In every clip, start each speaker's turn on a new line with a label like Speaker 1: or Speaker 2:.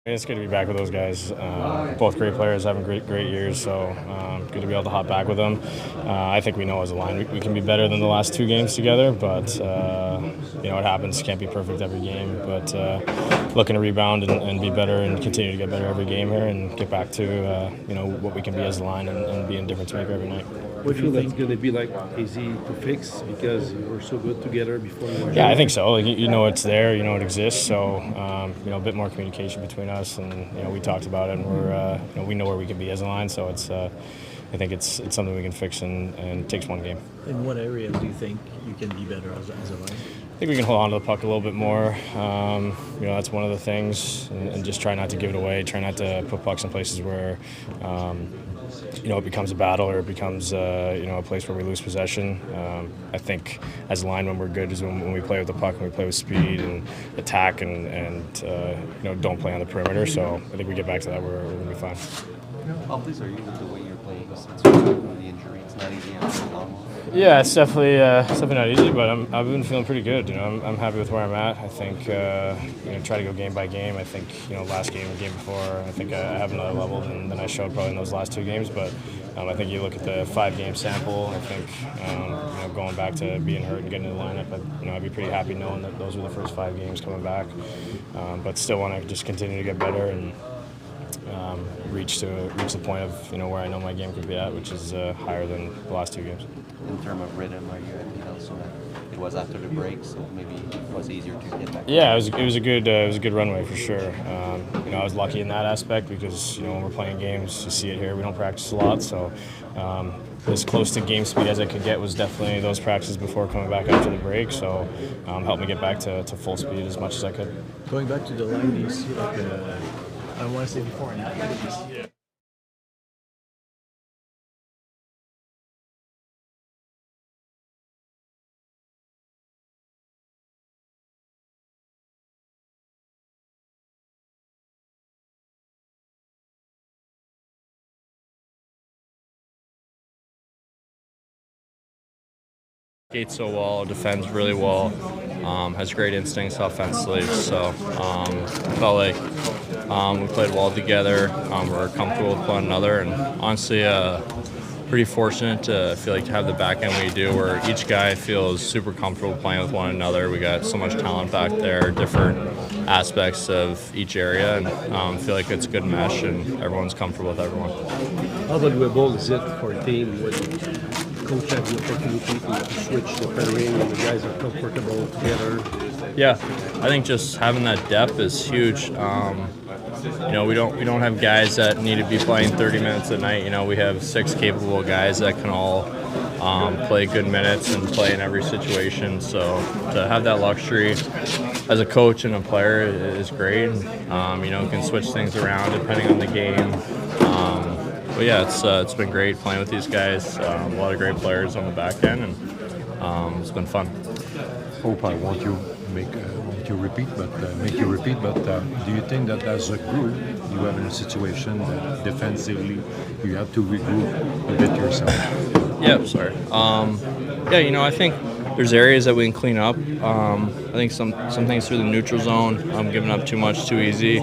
Speaker 1: It's good to be back with those guys. Both great players, having great years, so good to be able to hop back with them. I think we know as a line we can be better than the last 2 games together, but you know, it happens. Can't be perfect every game, but looking to rebound and be better and continue to get better every game here and get back to you know, what we can be as a line and be a difference maker every night.
Speaker 2: What do you think that's going to be like easy to fix because you were so good together before?
Speaker 1: Yeah, I think so. Like, you know it's there, you know it exists. So you know, a bit more communication between us, and you know we talked about it, and we're you know, we know where we can be as a line. So it's I think it's something we can fix, and it takes one game.
Speaker 3: In what areas do you think you can be better as a line?
Speaker 1: I think we can hold on to the puck a little bit more. You know, that's one of the things, and just try not to give it away. Try not to put pucks in places where you know, it becomes a battle or it becomes you know, a place where we lose possession. I think as a line, when we're good is when we play with the puck and we play with speed and attack and you know, don't play on the perimeter. So I think we get back to that, we're going to be fine.
Speaker 4: How pleased are you with the way you're playing since the injury? It's not easy after a long one.
Speaker 1: Yeah, it's definitely not easy, but I've been feeling pretty good. You know, I'm happy with where I'm at. I think you know, try to go game by game. I think, you know, last game, the game before, I think I have another level than I showed probably in those last 2 games. But I think you look at the 5-game sample. I think you know, going back to being hurt and getting in the lineup, you know, I'd be pretty happy knowing that those were the first 5 games coming back. But still want to just continue to get better and reach the point of, you know, where I know my game could be at, which is higher than the last 2 games.
Speaker 4: In terms of rhythm, are you so it was after the break, so maybe it was easier to get back?
Speaker 1: Yeah, it was a good runway for sure. You know, I was lucky in that aspect because, you know, when we're playing games, you see it here. We don't practice a lot, so as close to game speed as I could get was definitely those practices before coming back after the break. So helped me get back to full speed as much as I could.
Speaker 3: Going back to the line, do you see like I don't want to say before and after? Yeah.
Speaker 5: Skates so well, defends really well, has great instincts offensively. So felt like we played well together. We're comfortable with one another, and honestly, pretty fortunate to feel like to have the back end we do, where each guy feels super comfortable playing with one another. We got so much talent back there, different aspects of each area, and feel like it's a good mesh, and everyone's comfortable with everyone.
Speaker 2: How valuable is it for a team when coach has the opportunity to switch the pairing and the guys are comfortable together?
Speaker 5: Yeah, I think just having that depth is huge. You know, we don't have guys that need to be playing 30 minutes a night. You know, we have 6 capable guys that can all play good minutes and play in every situation. So to have that luxury as a coach and a player is great. You know, can switch things around depending on the game. But yeah, it's been great playing with these guys. A lot of great players on the back end, and it's been fun.
Speaker 6: Hope I want you make you repeat, but do you think that as a group you have in a situation that defensively you have to regroup a bit yourself?
Speaker 5: Yeah, sorry. Yeah, you know, I think there's areas that we can clean up. I think some things through the neutral zone, giving up too much too easy.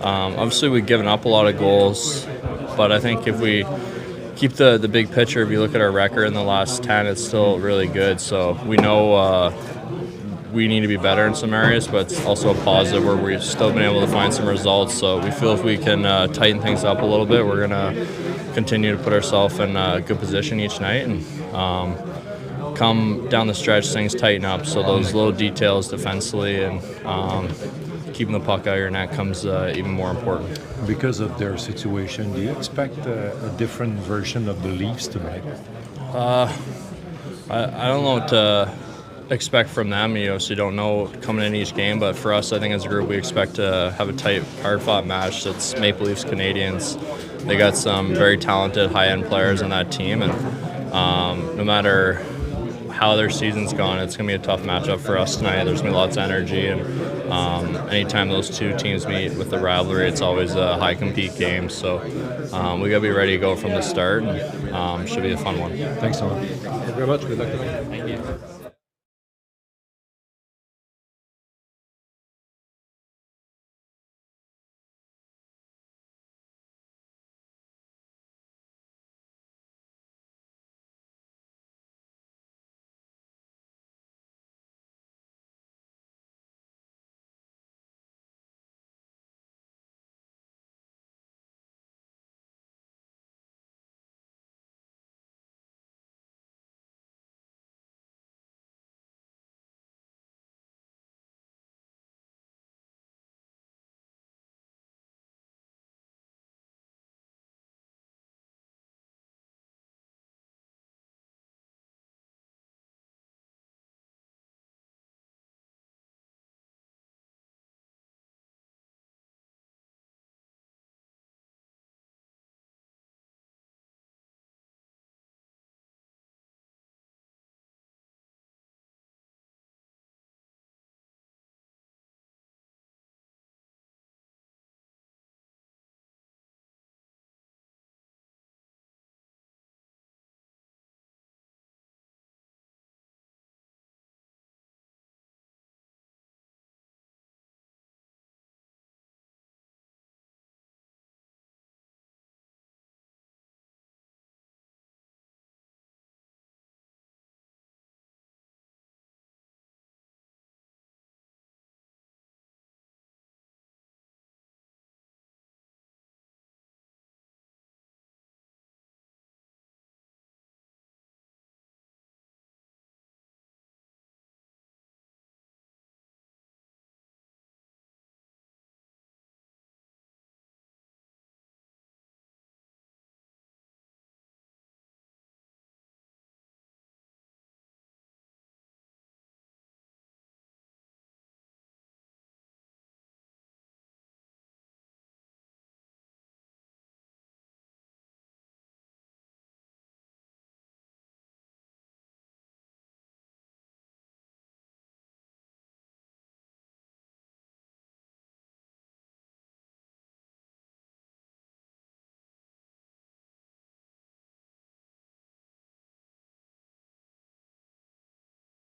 Speaker 5: Obviously, we've given up a lot of goals, but I think if we keep the big picture, if you look at our record in the last 10, it's still really good. So we know we need to be better in some areas, but it's also a positive where we've still been able to find some results. So we feel if we can tighten things up a little bit, we're going to continue to put ourselves in a good position each night, and come down the stretch, things tighten up. So those little details defensively and keeping the puck out of your net comes even more important.
Speaker 6: Because of their situation, do you expect a different version of the Leafs tonight?
Speaker 5: I don't know what to expect from them. You know, so you don't know coming in each game. But for us, I think as a group, we expect to have a tight, hard-fought match. That's Maple Leafs Canadiens. They got some very talented, high-end players on that team, and no matter how their season's gone, it's going to be a tough matchup for us tonight. There's going to be lots of energy, and anytime those 2 teams meet with the rivalry, it's always a high-compete game. So we got to be ready to go from the start, and should be a fun one.
Speaker 6: Thanks so much.
Speaker 2: Thank you very much. Good luck.
Speaker 5: Thank you.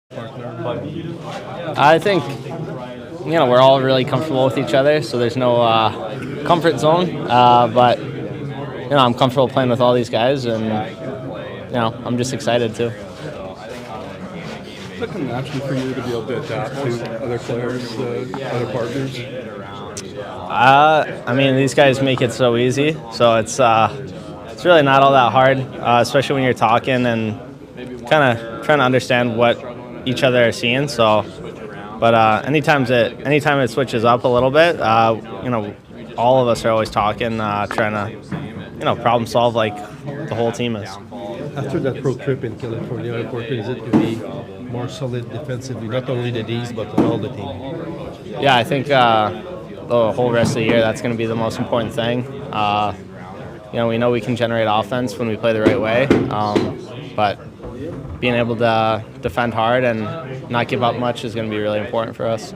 Speaker 2: partner?
Speaker 7: I think, we're all really comfortable with each other, so there's no comfort zone. But, I'm comfortable playing with all these guys, and, I'm just excited too.
Speaker 2: Is it an option for you to be able to adapt to other players, other partners?
Speaker 7: These guys make it so easy, so it's really not all that hard, especially when you're talking and kind of trying to understand what each other are seeing. So, but anytime it switches up a little bit, all of us are always talking, trying to, problem solve like the whole team is.
Speaker 2: After that pro trip in California, how important is it to be more solid defensively, not only the D's, but all the team?
Speaker 7: Yeah, I think the whole rest of the year, that's going to be the most important thing. We know we can generate offense when we play the right way, but being able to defend hard and not give up much is going to be really important for us.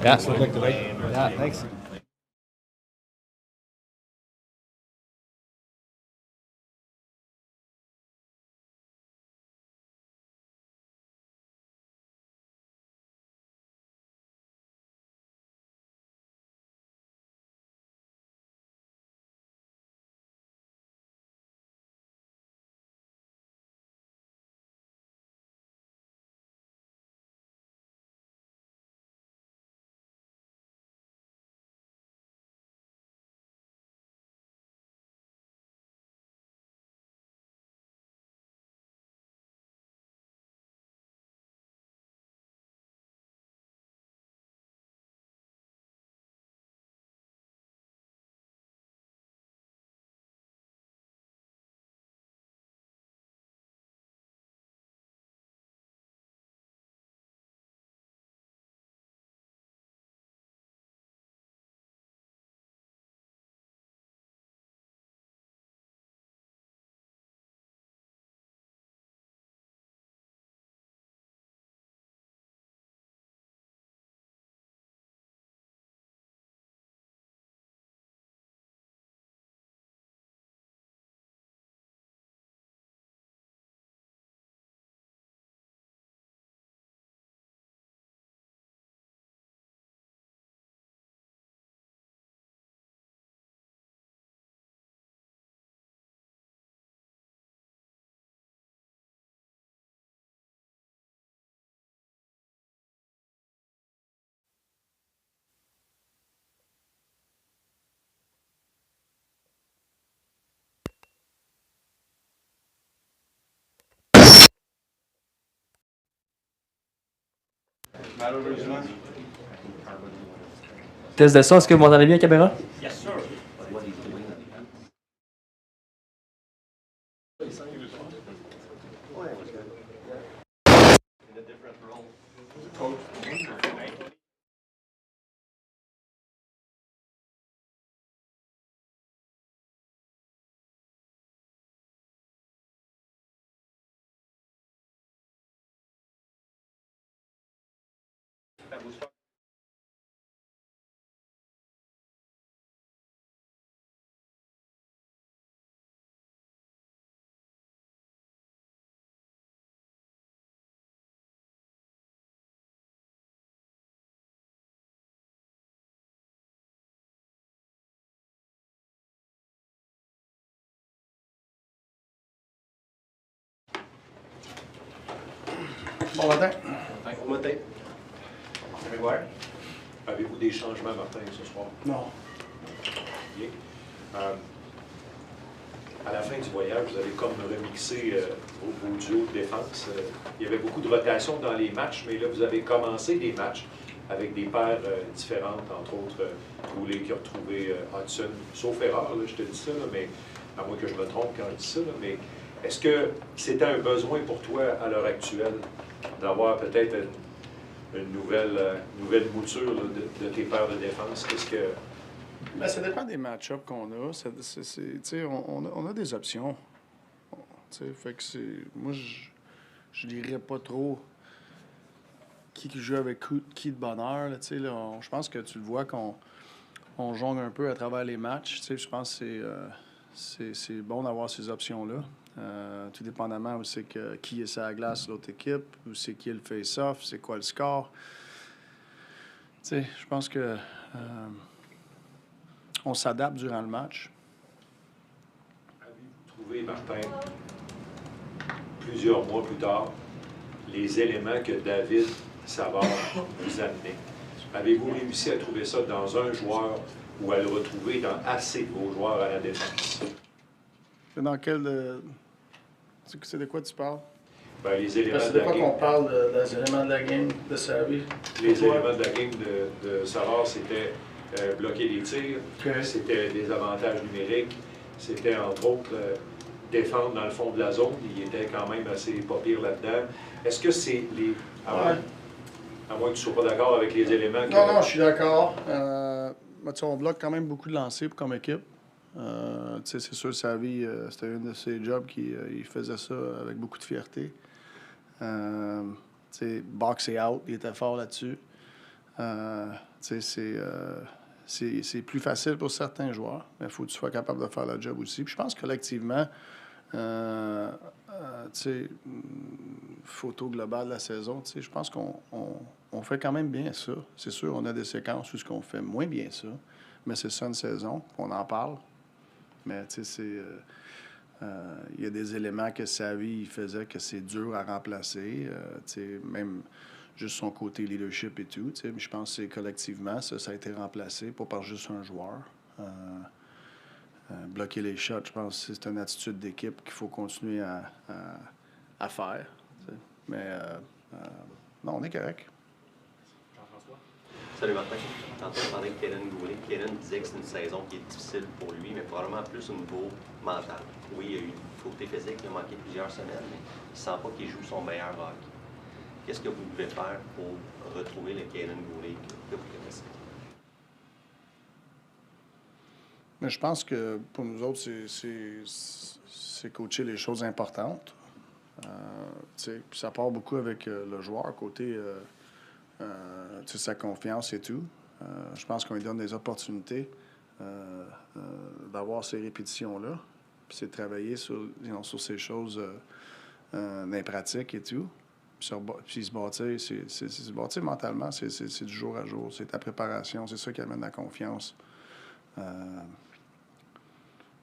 Speaker 7: Yeah. Yeah, thanks.
Speaker 8: Test de son, est-ce que vous m'entendez bien, caméra?
Speaker 9: Bon matin.
Speaker 2: Bon matin.
Speaker 9: Grégoire?
Speaker 6: Avez-vous des changements, Martin, ce soir?
Speaker 9: Non.
Speaker 6: Bien. À la fin du voyage, vous avez comme remixé vos duos de défense. Il y avait beaucoup de rotation dans les matchs, mais là, vous avez commencé des matchs avec des paires différentes, entre autres Goulet qui a retrouvé Hutson, sauf erreur, là, je te dis ça, là, mais à moins que je me trompe quand je dis ça, là, mais est-ce que c'était un besoin pour toi à l'heure actuelle d'avoir peut-être une nouvelle mouture là, de tes paires de défense? Qu'est-ce que...
Speaker 9: Ben, ça dépend des match-ups qu'on a. On a des options. Fait que moi, je dirais pas trop qui joue avec qui de bonne heure. Là, je pense que tu le vois qu'on jongle un peu à travers les matchs. Je pense que c'est bon d'avoir ces options-là. Tout dépendamment où c'est qui est sur la glace, l'autre équipe, où c'est qui est le face-off, c'est quoi le score. Tu sais, je pense que on s'adapte durant le match.
Speaker 10: Avez-vous trouvé, Martin, plusieurs mois plus tard, les éléments que David Savard vous amenait? Avez-vous réussi à trouver ça dans un joueur ou à le retrouver dans assez de vos joueurs à la défense?
Speaker 9: C'est dans quel... C'est de quoi tu parles?
Speaker 10: Ben, les éléments
Speaker 9: C'est
Speaker 10: de
Speaker 9: de
Speaker 10: la
Speaker 9: quoi
Speaker 10: game.
Speaker 9: qu'on parle des éléments de la game de Savy?
Speaker 10: Les éléments de la game de Savard, c'était bloquer les tirs, c'était des avantages numériques, c'était entre autres défendre dans le fond de la zone. Il était quand même assez pas pire là-dedans. Est-ce que c'est les... À moins que tu ne sois pas d'accord avec les éléments que...
Speaker 9: Non, je suis d'accord. On bloque quand même beaucoup de lancers comme équipe. C'est sûr, Savy, c'était un de ses jobs il faisait ça avec beaucoup de fierté. Box et out, il était fort là-dessus. C'est plus facile pour certains joueurs, mais il faut que tu sois capable de faire le job aussi. Puis je pense collectivement, photo globale de la saison, je pense qu'on fait quand même bien ça. C'est sûr, on a des séquences où on fait moins bien ça, mais c'est ça une saison, on en parle. Mais il y a des éléments que Savy faisait que c'est dur à remplacer, même juste son côté leadership et tout. Mais je pense que collectivement, ça a été remplacé, pas par juste un joueur. Bloquer les shots, je pense que c'est une attitude d'équipe qu'il faut continuer à faire. Mais non, on est correct.
Speaker 3: Jean-François?
Speaker 11: Salut Martin. Tantôt, on parlait de Kaden Goulet. Kaden disait que c'est une saison qui est difficile pour lui, mais probablement plus au niveau mental. Oui, il y a eu une faute physique, il a manqué plusieurs semaines, mais il ne sent pas qu'il joue son meilleur hockey. Qu'est-ce que vous devez faire pour retrouver le Kaden Goulet que vous connaissez?
Speaker 9: Mais je pense que pour nous autres, c'est coacher les choses importantes. Puis ça part beaucoup avec le joueur, côté sa confiance et tout. Je pense qu'on lui donne des opportunités d'avoir ces répétitions-là. Puis c'est de travailler sur ces choses dans les pratiques et tout. Puis se bâtir mentalement, c'est du jour à jour. C'est ta préparation, c'est ça qui amène la confiance.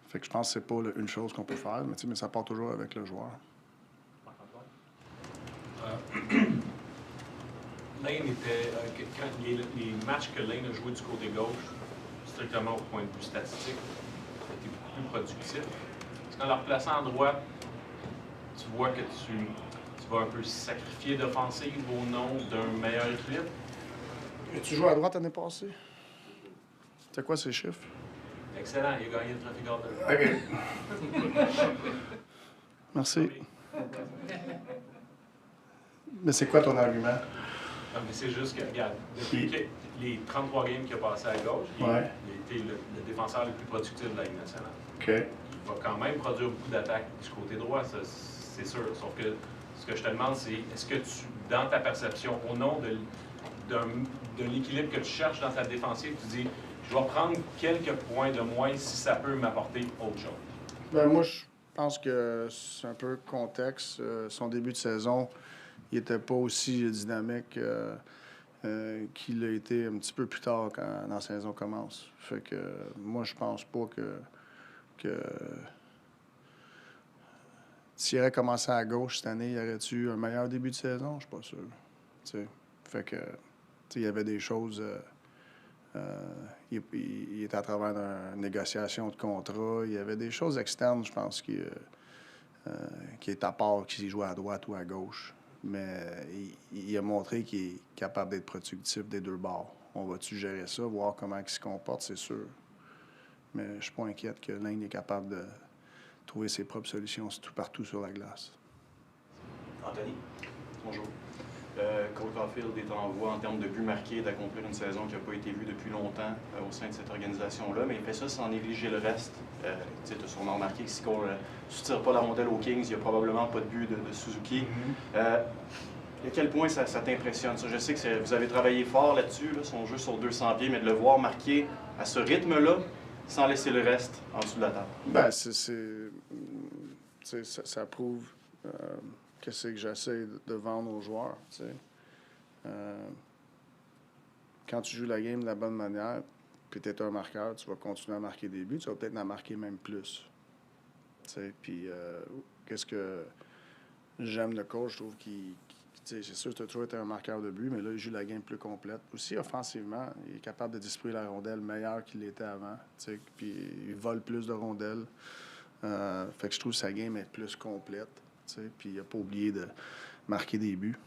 Speaker 9: Fait que je pense que c'est pas une chose qu'on peut faire, mais ça part toujours avec le joueur.
Speaker 12: Lane était... quand les matchs que Lane a joués du côté gauche, strictement au point de vue statistique, était beaucoup plus productif. Parce qu'en le replaçant en droite, tu vois que tu vas un peu sacrifier d'offensive au nom d'un meilleur équilibre.
Speaker 9: Tu joues à droite l'année passée? C'était quoi ces chiffres?
Speaker 12: Excellent, il a gagné le Trophée Gordon.
Speaker 9: OK. Merci. Mais c'est quoi ton argument?
Speaker 12: Non, mais c'est juste que, regarde, depuis les 33 games qu'il a passé à gauche, il a été le défenseur le plus productif de la Ligue nationale.
Speaker 9: OK.
Speaker 12: Il va quand même produire beaucoup d'attaques du côté droit, ça, c'est sûr. Sauf que ce que je te demande, c'est est-ce que tu, dans ta perception, au nom de l'équilibre que tu cherches dans ta défensive, tu dis je vais prendre quelques points de moins si ça peut m'apporter autre chose?
Speaker 9: Ben moi, je pense que c'est un peu contexte. Son début de saison, il n'était pas aussi dynamique qu'il a été un petit peu plus tard quand la saison commence. Fait que moi, je pense pas que s'il aurait commencé à gauche cette année, il aurait-tu eu un meilleur début de saison? Je suis pas sûr. T'sais. Fait que il y avait des choses... il était à travers une négociation de contrat. Il y avait des choses externes, je pense, qui est à part s'il jouait à droite ou à gauche. Mais il a montré qu'il est capable d'être productif des deux bords. On va-tu gérer ça, voir comment il se comporte, c'est sûr. Mais je ne suis pas inquiète que Lane est capable de trouver ses propres solutions partout sur la glace.
Speaker 11: Anthony?
Speaker 13: Bonjour. Cole Caulfield est en voie en termes de buts marqués d'accomplir une saison qui n'a pas été vue depuis longtemps au sein de cette organisation-là, mais il fait ça sans négliger le reste. Tu as sûrement remarqué que si Cole ne soutire pas la rondelle aux Kings, il n'y a probablement pas de but de Suzuki. À quel point ça t'impressionne? Ça, je sais que vous avez travaillé fort là-dessus, son jeu sur 200 pieds, mais de le voir marquer à ce rythme-là, sans laisser le reste en dessous de la table?
Speaker 9: Ben, ça prouve qu'est-ce que j'essaie de vendre aux joueurs. Quand tu joues la game de la bonne manière, puis tu es un marqueur, tu vas continuer à marquer des buts, tu vas peut-être en marquer même plus. Puis, qu'est-ce que j'aime le coach, je trouve c'est sûr que tu as toujours été un marqueur de but, mais là, il joue la game plus complète. Aussi, offensivement, il est capable de distribuer la rondelle meilleur qu'il l'était avant. Puis, il vole plus de rondelles. Fait que je trouve que sa game est plus complète. Puis, il n'a pas oublié de marquer des buts.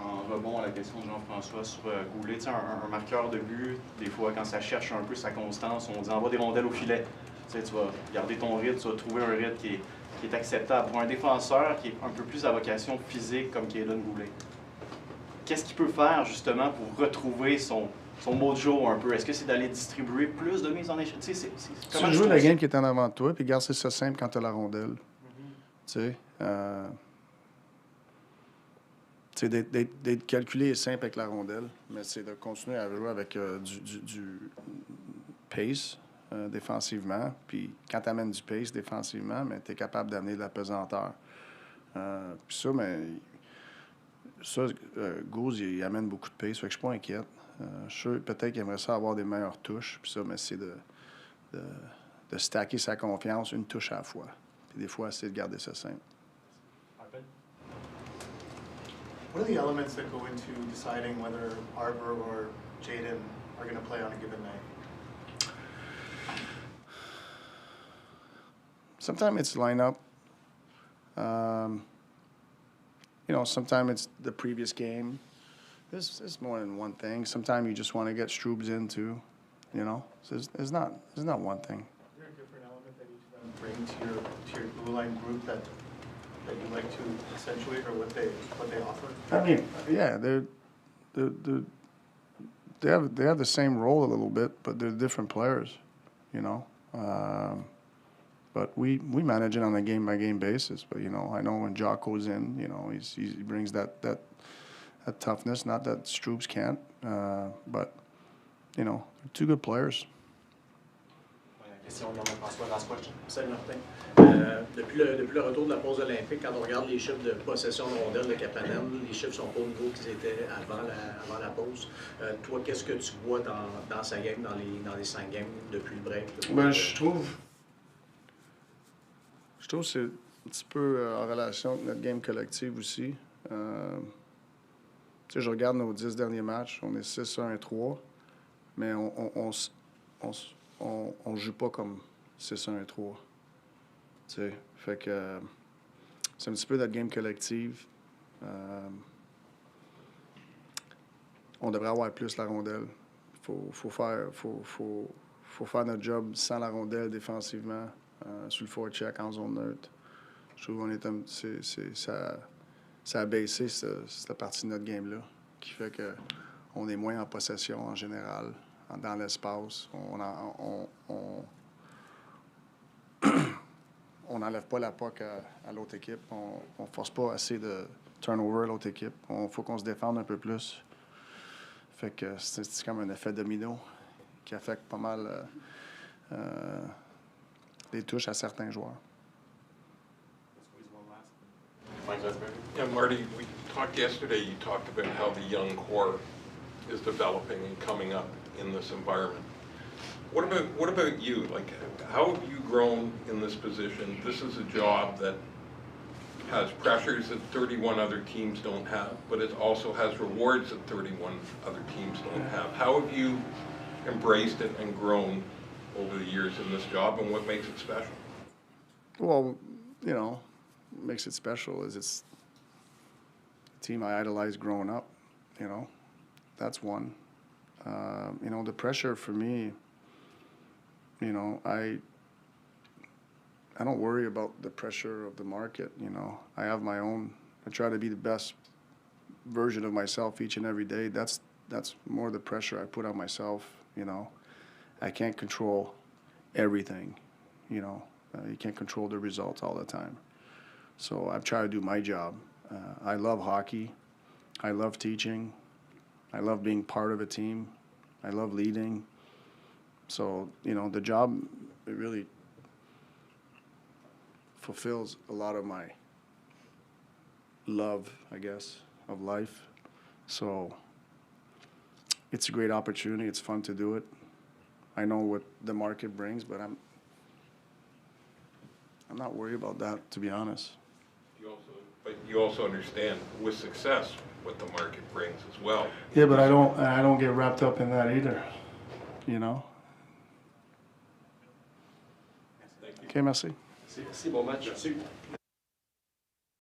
Speaker 13: En rebond à la question de Jean-François sur Goulet, un marqueur de but, des fois, quand ça cherche un peu sa constance, on dit envoie des rondelles au filet. Tu vas garder ton rythme, tu vas trouver un rythme qui est acceptable. Pour un défenseur qui est un peu plus à vocation physique comme Caden Goulet, qu'est-ce qu'il peut faire justement pour retrouver son mojo un peu? Est-ce que c'est d'aller distribuer plus de mises en échec?
Speaker 9: Tu joues la game qui est en avant de toi, puis garde ça simple quand tu as la rondelle. D'être calculé est simple avec la rondelle, mais c'est de continuer à jouer avec du pace défensivement. Puis quand tu amènes du pace défensivement, tu es capable d'amener de la pesanteur. Puis ça, Goose, il amène beaucoup de pace, fait que je suis pas inquiète. Je suis sûr, peut-être qu'il aimerait ça avoir des meilleures touches, puis ça, mais c'est de stacker sa confiance une touche à la fois. Puis des fois, c'est de garder ça simple.
Speaker 14: What are the elements that go into deciding whether Arbor or Jaden are going to play on a given night?
Speaker 9: Sometimes it's lineup. Sometimes it's the previous game. There's more than one thing. Sometimes you just want to get Stroobs in too. So it's not one thing.
Speaker 14: Is there a different element that each of them bring to your blue line group that you'd like to accentuate, or what they offer?
Speaker 9: I mean, yeah, they have the same role a little bit, but they're different players, But we manage it on a game by game basis. But I know when Jocko's in, he brings that toughness. Not that Stroobs can't, but they're two good players.
Speaker 3: Question de François Raspoche. Salut Martin. Depuis le retour de la pause olympique, quand on regarde les chiffres de possession de rondelles de Kapanen, les chiffres sont pas au niveau qu'ils étaient avant la pause. Toi, qu'est-ce que tu vois dans sa game, dans les 5 games depuis le break?
Speaker 9: Je trouve que c'est un petit peu en relation avec notre game collective aussi. Je regarde nos 10 derniers matchs, on est 6-1-3, mais on joue pas comme 6-1-3. Fait que c'est un petit peu notre game collective. On devrait avoir plus la rondelle. Faut faire notre job sans la rondelle défensivement, sur le forecheck en zone neutre. Je trouve qu'on ça a baissé cette partie de notre game-là, qui fait qu'on est moins en possession en général, dans l'espace. On n'enlève pas la puck à l'autre équipe. On force pas assez de turnover à l'autre équipe. Il faut qu'on se défende un peu plus. Fait que c'est comme un effet domino qui affecte pas mal les touches à certains joueurs.
Speaker 15: Yeah, Marty, we talked yesterday, you talked about how the young core is developing and coming up in this environment. What about you? Like, how have you grown in this position? This is a job that has pressures that 31 other teams don't have, but it also has rewards that 31 other teams don't have. How have you embraced it and grown over the years in this job, and what makes it special?
Speaker 9: Well, what makes it special is it's a team I idolized growing up, That's one. The pressure for me, I don't worry about the pressure of the market, I have my own. I try to be the best version of myself each and every day. That's more the pressure I put on myself, I can't control everything, you can't control the results all the time. So I try to do my job. I love hockey. I love teaching. I love being part of a team. I love leading. So, you know, the job, it really fulfills a lot of my love, I guess, of life. So it's a great opportunity. It's fun to do it. I know what the market brings, but I'm not worried about that, to be honest.
Speaker 15: But you also understand with success what the market brings as well.
Speaker 9: Yeah, but I don't get wrapped up in that either, you know? Okay, merci.
Speaker 2: Merci, bon match. Merci.